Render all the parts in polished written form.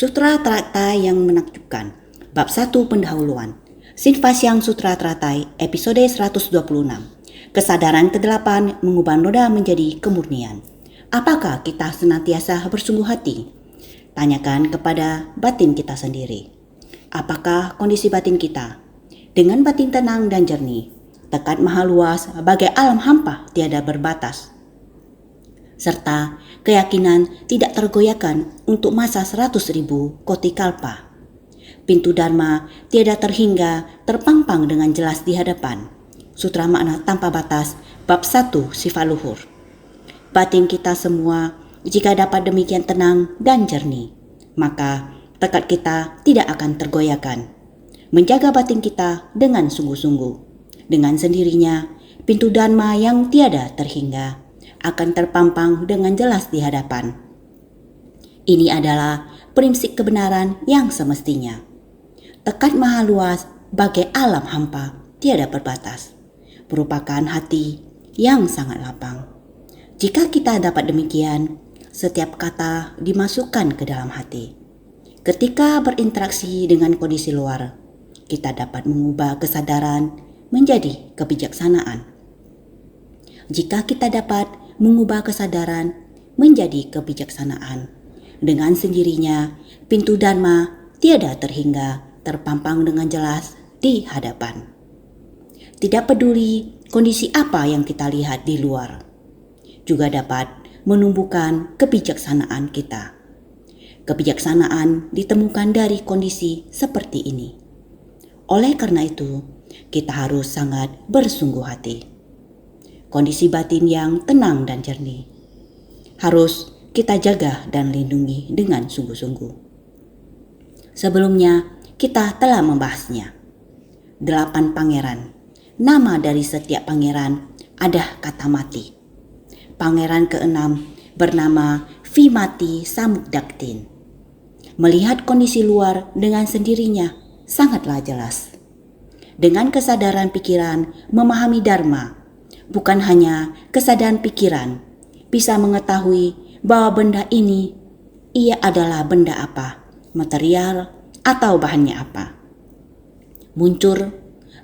Sutra Teratai yang menakjubkan, bab 1 pendahuluan. Sinvasyang Sutra Teratai, episode 126. Kesadaran ke-8 mengubah noda menjadi kemurnian. Apakah kita senantiasa bersungguh hati? Tanyakan kepada batin kita sendiri. Apakah kondisi batin kita? Dengan batin tenang dan jernih, tekad maha luas bagai alam hampa tiada berbatas, serta keyakinan tidak tergoyahkan untuk masa 100.000 koti kalpa. Pintu Dharma tiada terhingga terpampang dengan jelas di hadapan. Sutra Makna Tanpa Batas, bab 1 Sifat Luhur. Batin kita semua jika dapat demikian tenang dan jernih, maka tekad kita tidak akan tergoyahkan. Menjaga batin kita dengan sungguh-sungguh. Dengan sendirinya, pintu Dharma yang tiada terhingga akan terpampang dengan jelas di hadapan. Ini adalah prinsip kebenaran yang semestinya. Tekad maha luas bagai alam hampa tiada berbatas, merupakan hati yang sangat lapang. Jika kita dapat demikian, setiap kata dimasukkan ke dalam hati. Ketika berinteraksi dengan kondisi luar, kita dapat mengubah kesadaran menjadi kebijaksanaan. Jika kita dapat mengubah kesadaran menjadi kebijaksanaan, dengan sendirinya pintu Dharma tiada terhingga terpampang dengan jelas di hadapan. Tidak peduli kondisi apa yang kita lihat di luar, juga dapat menumbuhkan kebijaksanaan kita. Kebijaksanaan ditemukan dari kondisi seperti ini. Oleh karena itu, kita harus sangat bersungguh hati. Kondisi batin yang tenang dan jernih harus kita jaga dan lindungi dengan sungguh-sungguh. Sebelumnya kita telah membahasnya. 8 pangeran. Nama dari setiap pangeran ada kata mati. Pangeran ke-6 bernama Vimati Samudaktin. Melihat kondisi luar dengan sendirinya sangatlah jelas. Dengan kesadaran pikiran memahami Dharma, bukan hanya kesadaran pikiran bisa mengetahui bahwa benda ini, ia adalah benda apa, material atau bahannya apa. Muncul,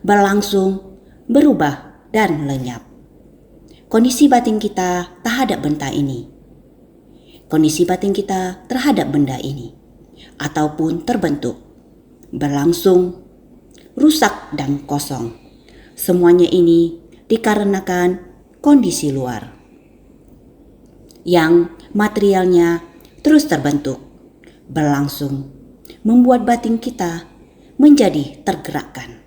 berlangsung, berubah, dan lenyap. Kondisi batin kita terhadap benda ini. Kondisi batin kita terhadap benda ini. Ataupun terbentuk, berlangsung, rusak, dan kosong. Semuanya ini dikarenakan kondisi luar yang materialnya terus terbentuk, berlangsung, membuat batin kita menjadi tergerakkan.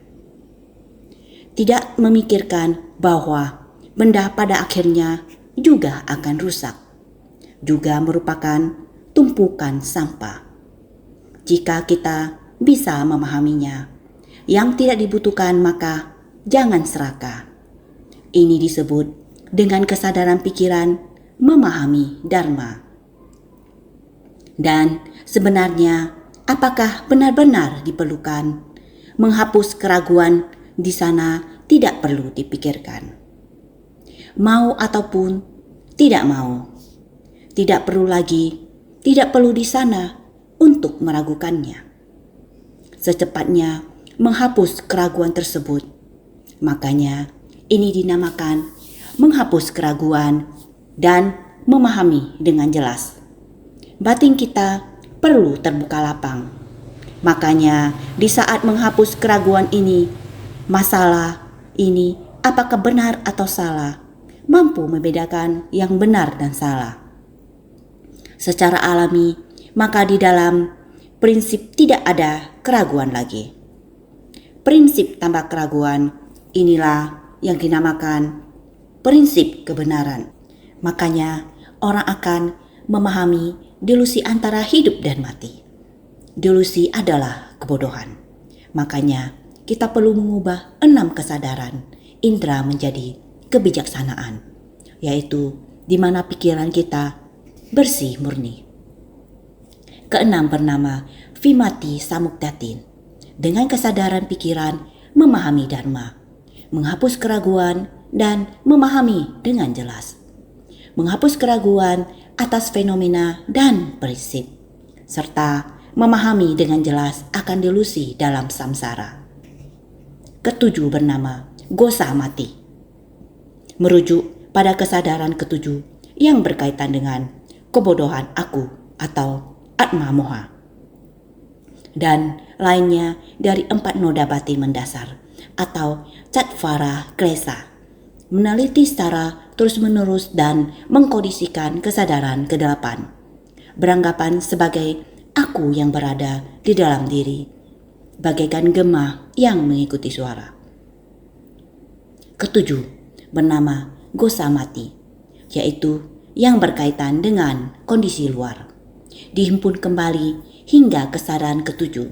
Tidak memikirkan bahwa benda pada akhirnya juga akan rusak, juga merupakan tumpukan sampah. Jika kita bisa memahaminya, yang tidak dibutuhkan maka jangan serakah. Ini disebut dengan kesadaran pikiran memahami Dharma. Dan sebenarnya apakah benar-benar diperlukan menghapus keraguan di sana tidak perlu dipikirkan. Mau ataupun tidak mau, tidak perlu lagi, tidak perlu di sana untuk meragukannya. Secepatnya menghapus keraguan tersebut. Makanya ini dinamakan menghapus keraguan dan memahami dengan jelas. Batin kita perlu terbuka lapang. Makanya di saat menghapus keraguan ini, masalah ini apakah benar atau salah, mampu membedakan yang benar dan salah. Secara alami, maka di dalam prinsip tidak ada keraguan lagi. Prinsip tanpa keraguan inilah yang dinamakan prinsip kebenaran. Makanya orang akan memahami delusi antara hidup dan mati. Delusi adalah kebodohan. Makanya kita perlu mengubah 6 kesadaran indera menjadi kebijaksanaan, yaitu di mana pikiran kita bersih murni. Keenam bernama Vimati Samudaktin. Dengan kesadaran pikiran memahami Dharma, menghapus keraguan dan memahami dengan jelas. Menghapus keraguan atas fenomena dan prinsip, serta memahami dengan jelas akan delusi dalam samsara. Ketujuh bernama Gosa Mati, merujuk pada kesadaran ketujuh yang berkaitan dengan kebodohan aku atau Atma Moha, dan lainnya dari 4 noda batin mendasar atau Catvara Klesa, meneliti secara terus-menerus dan mengkondisikan kesadaran kedelapan, beranggapan sebagai aku yang berada di dalam diri, bagaikan gema yang mengikuti suara. Ketujuh bernama Gosa Mati, yaitu yang berkaitan dengan kondisi luar, dihimpun kembali hingga kesadaran ketujuh,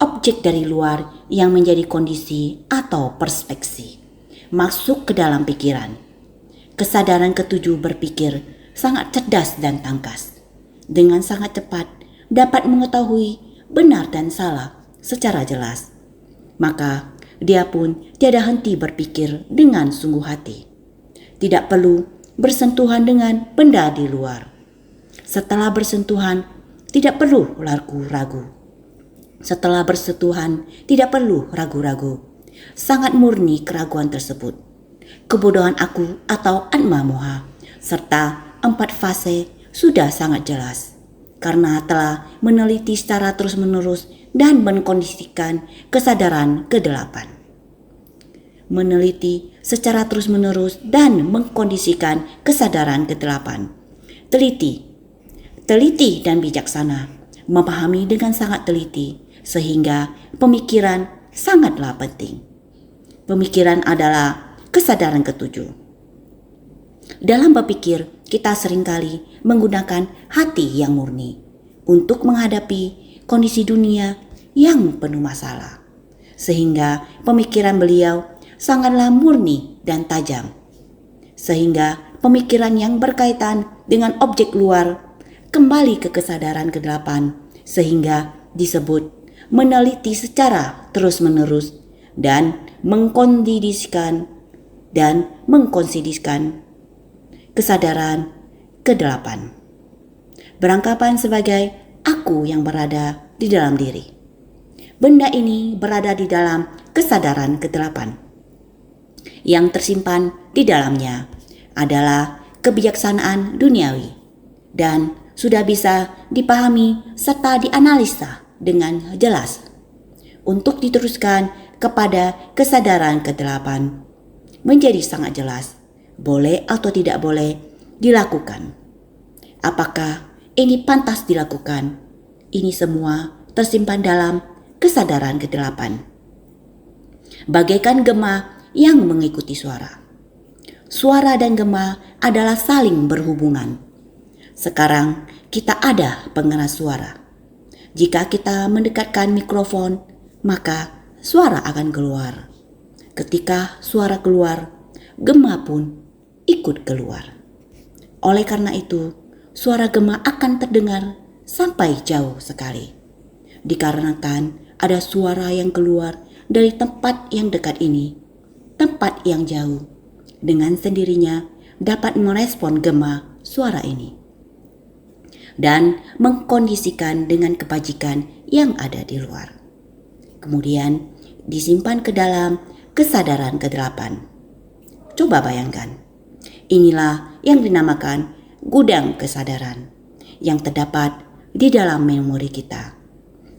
objek dari luar yang menjadi kondisi atau perspeksi, masuk ke dalam pikiran. Kesadaran ketujuh berpikir sangat cerdas dan tangkas, dengan sangat cepat dapat mengetahui benar dan salah secara jelas. Maka dia pun tiada henti berpikir dengan sungguh hati. Tidak perlu bersentuhan dengan benda di luar. Setelah bersentuhan, tidak perlu ragu-ragu. Setelah bersentuhan, tidak perlu ragu-ragu. Sangat murni keraguan tersebut. Kebodohan aku atau Atma Moha, serta 4 fase sudah sangat jelas. Karena telah meneliti secara terus-menerus dan mengkondisikan kesadaran ke-8. Meneliti secara terus-menerus dan mengkondisikan kesadaran ke-8. Teliti dan bijaksana, memahami dengan sangat teliti, sehingga pemikiran sangatlah penting. Pemikiran adalah kesadaran ketujuh. Dalam berpikir, kita seringkali menggunakan hati yang murni untuk menghadapi kondisi dunia yang penuh masalah, sehingga pemikiran beliau sangatlah murni dan tajam, sehingga pemikiran yang berkaitan dengan objek luar kembali ke kesadaran ke-8, sehingga disebut meneliti secara terus-menerus dan mengkondisikan kesadaran ke-8, beranggapan sebagai aku yang berada di dalam diri. Benda ini berada di dalam kesadaran ke-8. Yang tersimpan di dalamnya adalah kebijaksanaan duniawi dan sudah bisa dipahami serta dianalisa dengan jelas. Untuk diteruskan kepada kesadaran ke-8 menjadi sangat jelas, boleh atau tidak boleh dilakukan. Apakah ini pantas dilakukan? Ini semua tersimpan dalam kesadaran ke-8. Bagaikan gema yang mengikuti suara. Suara dan gema adalah saling berhubungan. Sekarang kita ada pengeras suara. Jika kita mendekatkan mikrofon, maka suara akan keluar. Ketika suara keluar, gema pun ikut keluar. Oleh karena itu, suara gema akan terdengar sampai jauh sekali. Dikarenakan ada suara yang keluar dari tempat yang dekat ini, tempat yang jauh, dengan sendirinya dapat merespon gema suara ini dan mengkondisikan dengan kebajikan yang ada di luar. Kemudian disimpan ke dalam kesadaran ke-8. Coba bayangkan, inilah yang dinamakan gudang kesadaran yang terdapat di dalam memori kita.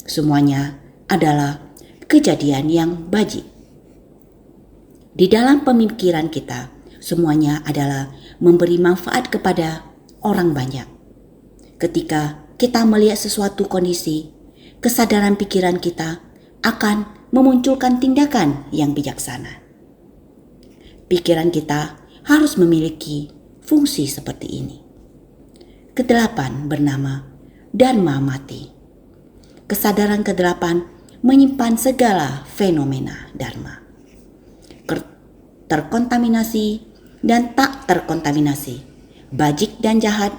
Semuanya adalah kejadian yang bajik. Di dalam pemikiran kita, semuanya adalah memberi manfaat kepada orang banyak. Ketika kita melihat sesuatu kondisi, kesadaran pikiran kita akan memunculkan tindakan yang bijaksana. Pikiran kita harus memiliki fungsi seperti ini. Ke-8 bernama Dharma Mati. Kesadaran ke-8 menyimpan segala fenomena Dharma. Terkontaminasi dan tak terkontaminasi, bajik dan jahat,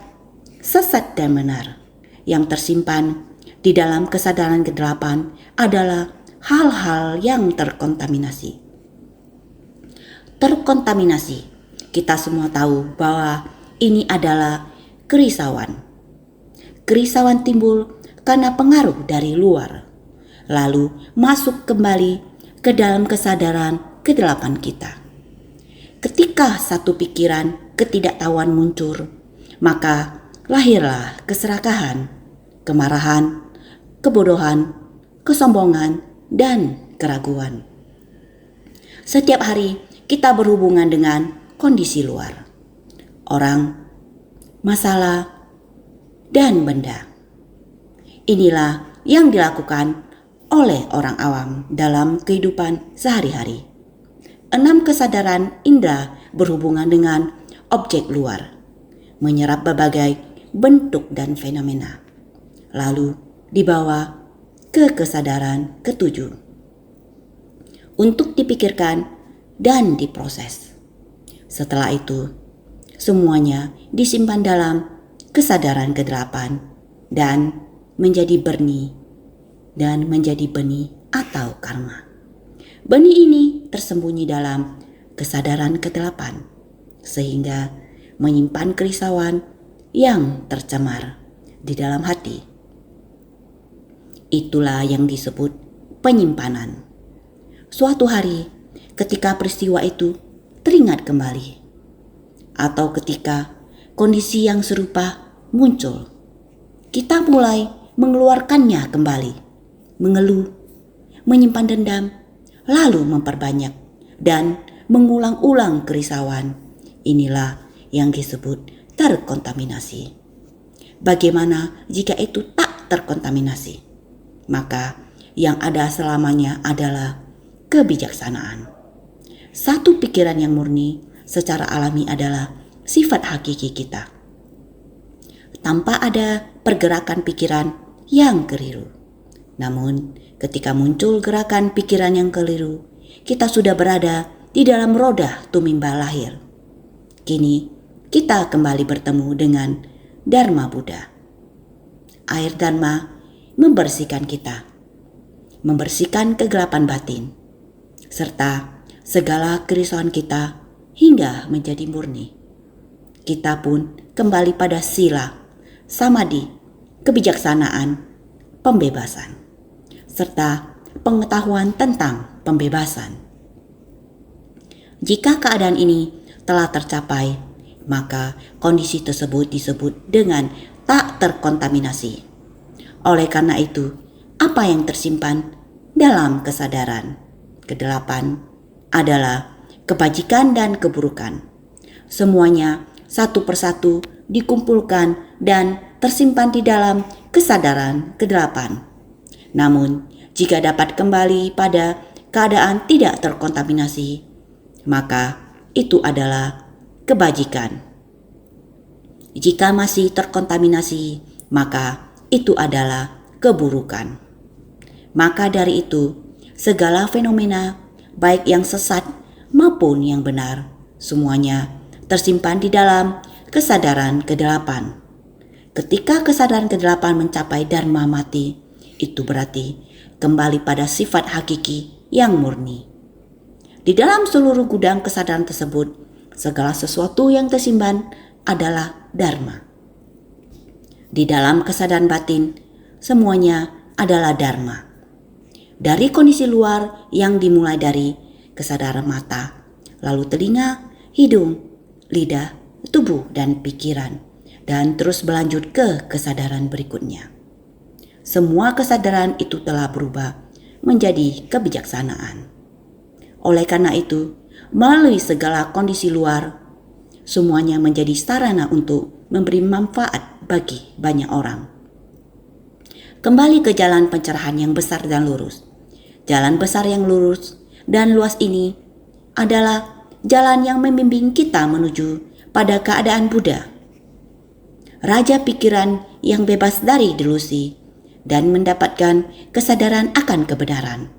sesat dan benar. Yang tersimpan di dalam kesadaran ke-8 adalah hal-hal yang terkontaminasi. Terkontaminasi, kita semua tahu bahwa ini adalah kerisauan. Kerisauan timbul karena pengaruh dari luar, lalu masuk kembali ke dalam kesadaran kedelapan kita. Ketika satu pikiran ketidaktahuan muncul, maka lahirlah keserakahan, kemarahan, kebodohan, kesombongan, dan keraguan. Setiap hari kita berhubungan dengan kondisi luar, orang, masalah, dan benda. Inilah yang dilakukan oleh orang awam dalam kehidupan sehari-hari. 6 kesadaran indera berhubungan dengan objek luar, menyerap berbagai bentuk dan fenomena, lalu dibawa ke kesadaran ketujuh untuk dipikirkan dan diproses. Setelah itu, semuanya disimpan dalam kesadaran kedelapan dan menjadi benih atau karma. Benih ini tersembunyi dalam kesadaran kedelapan, sehingga menyimpan kerisauan yang tercemar di dalam hati. Itulah yang disebut penyimpanan. Suatu hari, ketika peristiwa itu teringat kembali, atau ketika kondisi yang serupa muncul, kita mulai mengeluarkannya kembali, mengeluh, menyimpan dendam, lalu memperbanyak dan mengulang-ulang kerisauan. Inilah yang disebut terkontaminasi. Bagaimana jika itu tak terkontaminasi? Maka yang ada selamanya adalah kebijaksanaan. Satu pikiran yang murni secara alami adalah sifat hakiki kita, tanpa ada pergerakan pikiran yang keliru. Namun, ketika muncul gerakan pikiran yang keliru, kita sudah berada di dalam roda tumimba lahir. Kini, kita kembali bertemu dengan Dharma Buddha. Air Dharma membersihkan kita, membersihkan kegelapan batin, serta segala kerisauan kita hingga menjadi murni. Kita pun kembali pada sila, samadhi, kebijaksanaan, pembebasan, serta pengetahuan tentang pembebasan. Jika keadaan ini telah tercapai, maka kondisi tersebut disebut dengan tak terkontaminasi. Oleh karena itu, apa yang tersimpan dalam kesadaran kedelapan adalah kebajikan dan keburukan. Semuanya satu persatu dikumpulkan dan tersimpan di dalam kesadaran kedelapan. Namun, jika dapat kembali pada keadaan tidak terkontaminasi, maka itu adalah kebajikan. Jika masih terkontaminasi, maka itu adalah keburukan. Maka dari itu, segala fenomena, baik yang sesat maupun yang benar, semuanya tersimpan di dalam kesadaran kedelapan. Ketika kesadaran kedelapan mencapai dharma mati, itu berarti kembali pada sifat hakiki yang murni. Di dalam seluruh gudang kesadaran tersebut, segala sesuatu yang tersimpan adalah dharma. Di dalam kesadaran batin, semuanya adalah dharma. Dari kondisi luar yang dimulai dari kesadaran mata, lalu telinga, hidung, lidah, tubuh, dan pikiran, dan terus berlanjut ke kesadaran berikutnya. Semua kesadaran itu telah berubah menjadi kebijaksanaan. Oleh karena itu, melalui segala kondisi luar, semuanya menjadi sarana untuk memberi manfaat bagi banyak orang. Kembali ke jalan pencerahan yang besar dan lurus. Jalan besar yang lurus dan luas ini adalah jalan yang membimbing kita menuju pada keadaan Buddha, raja pikiran yang bebas dari delusi dan mendapatkan kesadaran akan kebenaran,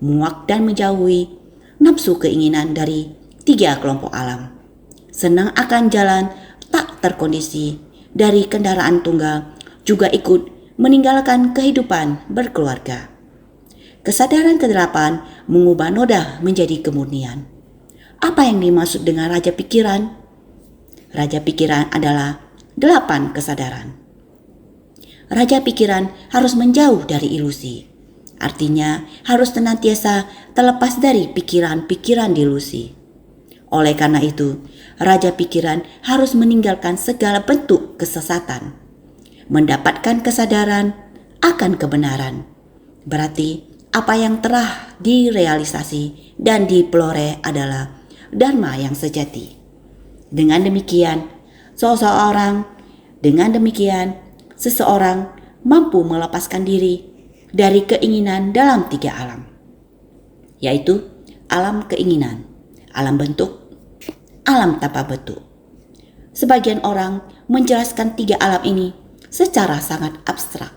muak dan menjauhi nafsu keinginan dari 3 kelompok alam, senang akan jalan tak terkondisi dari kendaraan tunggal, juga ikut meninggalkan kehidupan berkeluarga. Kesadaran kedelapan mengubah noda menjadi kemurnian. Apa yang dimaksud dengan raja pikiran? Raja pikiran adalah 8 kesadaran. raja pikiran harus menjauh dari ilusi. Artinya harus senantiasa terlepas dari pikiran-pikiran delusi. Oleh karena itu, raja pikiran harus meninggalkan segala bentuk kesesatan, mendapatkan kesadaran akan kebenaran. Berarti apa yang telah direalisasi dan dipelore adalah dharma yang sejati. Dengan demikian, seseorang mampu melepaskan diri dari keinginan dalam 3 alam, yaitu alam keinginan, alam bentuk, alam tanpa bentuk. Sebagian orang menjelaskan 3 alam ini secara sangat abstrak,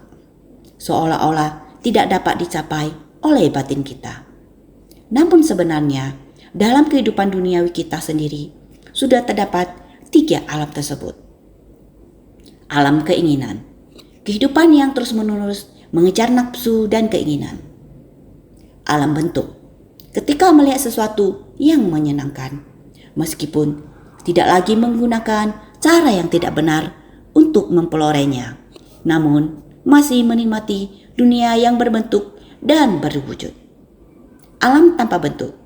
seolah-olah tidak dapat dicapai oleh batin kita. Namun sebenarnya, dalam kehidupan duniawi kita sendiri, sudah terdapat 3 alam tersebut. Alam keinginan, kehidupan yang terus-menerus mengejar nafsu dan keinginan. Alam bentuk, ketika melihat sesuatu yang menyenangkan, meskipun tidak lagi menggunakan cara yang tidak benar untuk mempelorenya, namun masih menikmati dunia yang berbentuk dan berwujud. Alam tanpa bentuk,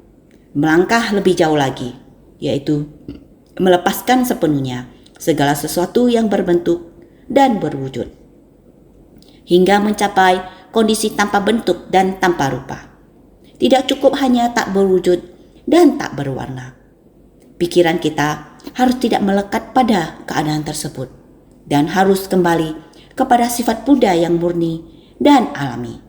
melangkah lebih jauh lagi, yaitu melepaskan sepenuhnya segala sesuatu yang berbentuk dan berwujud, hingga mencapai kondisi tanpa bentuk dan tanpa rupa. Tidak cukup hanya tak berwujud dan tak berwarna. Pikiran kita harus tidak melekat pada keadaan tersebut dan harus kembali kepada sifat Buddha yang murni dan alami.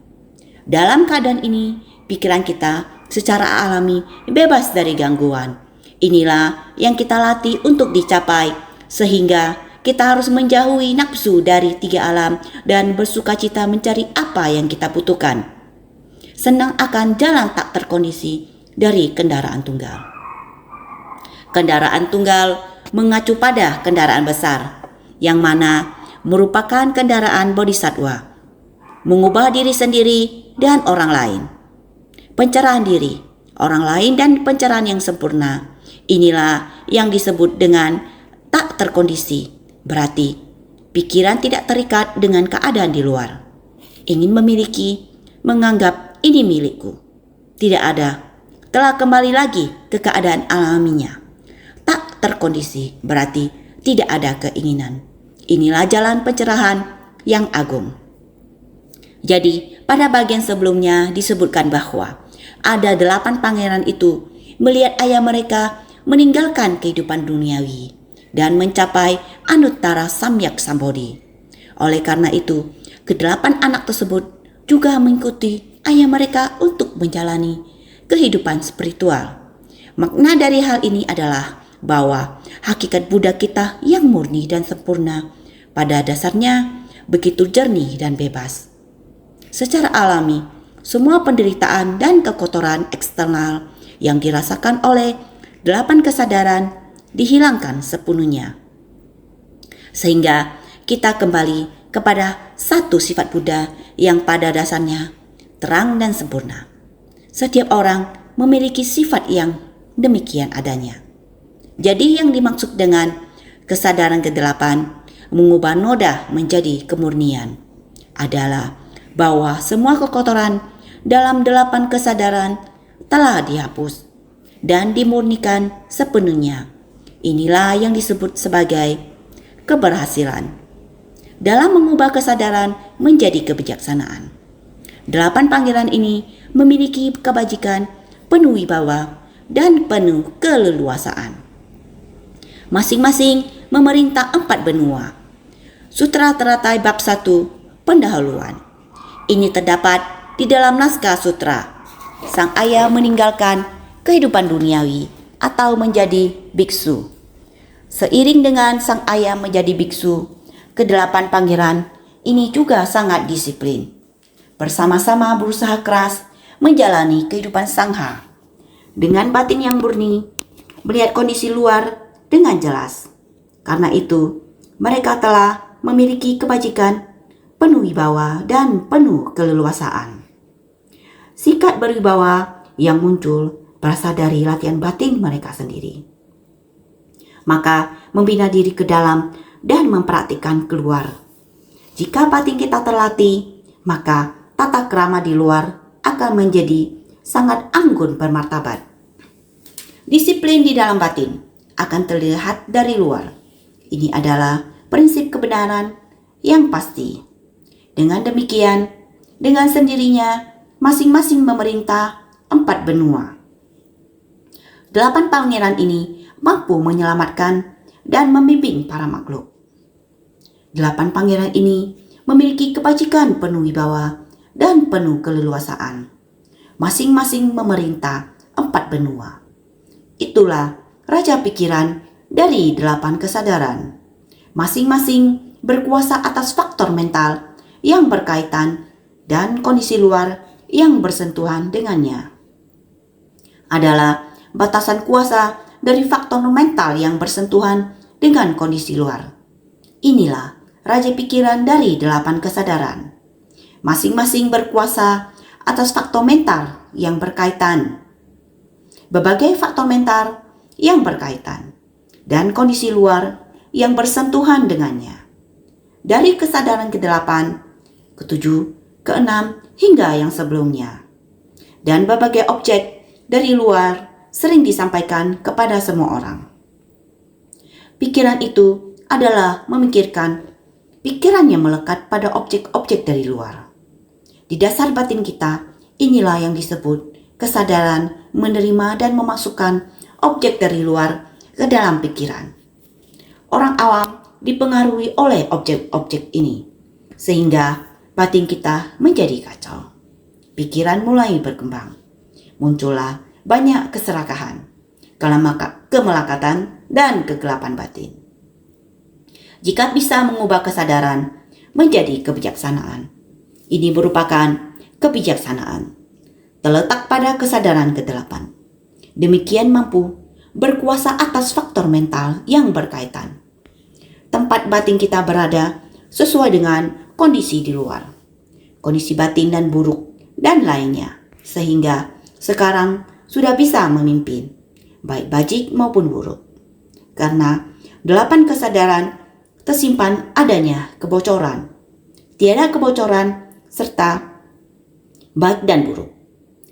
Dalam keadaan ini, pikiran kita secara alami bebas dari gangguan. Inilah yang kita latih untuk dicapai, sehingga kita harus menjauhi nafsu dari 3 alam dan bersukacita mencari apa yang kita butuhkan. Senang akan jalan tak terkondisi dari kendaraan tunggal. Kendaraan tunggal mengacu pada kendaraan besar, yang mana merupakan kendaraan bodhisattva, mengubah diri sendiri dan orang lain. Pencerahan diri, orang lain dan pencerahan yang sempurna, inilah yang disebut dengan tak terkondisi. Berarti pikiran tidak terikat dengan keadaan di luar. Ingin memiliki, menganggap ini milikku. Tidak ada, telah kembali lagi ke keadaan alaminya. Tak terkondisi berarti tidak ada keinginan. Inilah jalan pencerahan yang agung. Jadi pada bagian sebelumnya disebutkan bahwa ada 8 pangeran itu melihat ayah mereka meninggalkan kehidupan duniawi dan mencapai anuttara samyak sambodhi. Oleh karena itu, ke-8 anak tersebut juga mengikuti ayah mereka untuk menjalani kehidupan spiritual. Makna dari hal ini adalah bahwa hakikat Buddha kita yang murni dan sempurna pada dasarnya begitu jernih dan bebas. Secara alami, semua penderitaan dan kekotoran eksternal yang dirasakan oleh 8 kesadaran dihilangkan sepenuhnya. Sehingga kita kembali kepada satu sifat Buddha yang pada dasarnya terang dan sempurna. Setiap orang memiliki sifat yang demikian adanya. Jadi yang dimaksud dengan kesadaran ke-8 mengubah noda menjadi kemurnian adalah bahwa semua kekotoran dalam 8 kesadaran telah dihapus dan dimurnikan sepenuhnya. Inilah yang disebut sebagai keberhasilan dalam mengubah kesadaran menjadi kebijaksanaan. 8 pangeran ini memiliki kebajikan, penuh wibawa, dan penuh keleluasaan. Masing-masing memerintah 4 benua. Sutra Teratai bab 1 pendahuluan. Ini terdapat di dalam naskah sutra. Sang ayah meninggalkan kehidupan duniawi atau menjadi biksu. Seiring dengan sang ayah menjadi biksu, ke-8 pangeran ini juga sangat disiplin. Bersama-sama berusaha keras menjalani kehidupan sangha dengan batin yang murni, melihat kondisi luar dengan jelas. Karena itu, mereka telah memiliki kebajikan, penuh wibawa, dan penuh keleluasaan. Sikap berwibawa yang muncul berasal dari latihan batin mereka sendiri. Maka membina diri ke dalam dan mempraktikkan keluar. Jika batin kita terlatih, maka tata krama di luar akan menjadi sangat anggun bermartabat. Disiplin di dalam batin akan terlihat dari luar. Ini adalah prinsip kebenaran yang pasti. Dengan demikian, dengan sendirinya, masing-masing memerintah 4 benua. 8 pangeran ini mampu menyelamatkan dan membimbing para makhluk. 8 pangeran ini memiliki kebajikan penuh wibawa dan penuh keleluasaan. Masing-masing memerintah 4 benua. Itulah raja pikiran dari 8 kesadaran. Masing-masing berkuasa atas faktor mental yang berkaitan dan kondisi luar yang bersentuhan dengannya. Adalah batasan kuasa dari faktor mental yang bersentuhan dengan kondisi luar. Inilah raja pikiran dari 8 kesadaran. Masing-masing berkuasa atas faktor mental yang berkaitan. Berbagai faktor mental yang berkaitan dan kondisi luar yang bersentuhan dengannya. Dari kesadaran ke-8, ke-7, ke-6 hingga yang sebelumnya. Dan berbagai objek dari luar sering disampaikan kepada semua orang. Pikiran itu adalah memikirkan pikiran yang melekat pada objek-objek dari luar. Di dasar batin kita, inilah yang disebut kesadaran menerima dan memasukkan objek dari luar ke dalam pikiran. Orang awam dipengaruhi oleh objek-objek ini, sehingga batin kita menjadi kacau. Pikiran mulai berkembang. Muncullah banyak keserakahan, kemelekatan, dan kegelapan batin. Jika bisa mengubah kesadaran menjadi kebijaksanaan, ini merupakan kebijaksanaan terletak pada kesadaran ke-8. Demikian mampu berkuasa atas faktor mental yang berkaitan. Tempat batin kita berada sesuai dengan kondisi di luar, kondisi batin dan buruk, dan lainnya, sehingga sekarang sudah bisa memimpin, baik bajik maupun buruk. Karena 8 kesadaran tersimpan adanya kebocoran, tiada kebocoran, serta baik dan buruk.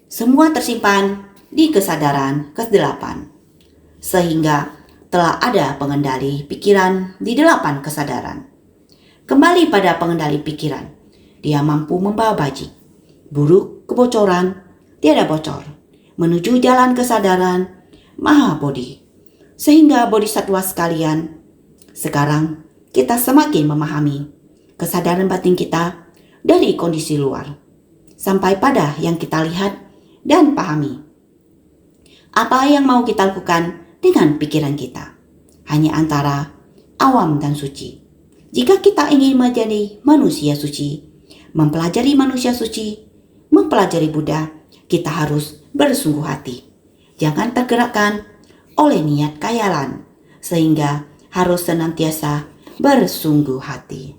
Semua tersimpan di kesadaran ke-8. Sehingga telah ada pengendali pikiran di 8 kesadaran. Kembali pada pengendali pikiran, dia mampu membawa bajik, buruk, kebocoran, tiada bocor, menuju jalan kesadaran Maha Bodhi. Sehingga bodhisatwa sekalian, sekarang kita semakin memahami kesadaran batin kita dari kondisi luar, sampai pada yang kita lihat dan pahami. Apa yang mau kita lakukan dengan pikiran kita? Hanya antara awam dan suci. Jika kita ingin menjadi manusia suci, mempelajari manusia suci, mempelajari Buddha, kita harus bersungguh hati. Jangan tergerakkan oleh niat khayalan, sehingga harus senantiasa bersungguh hati.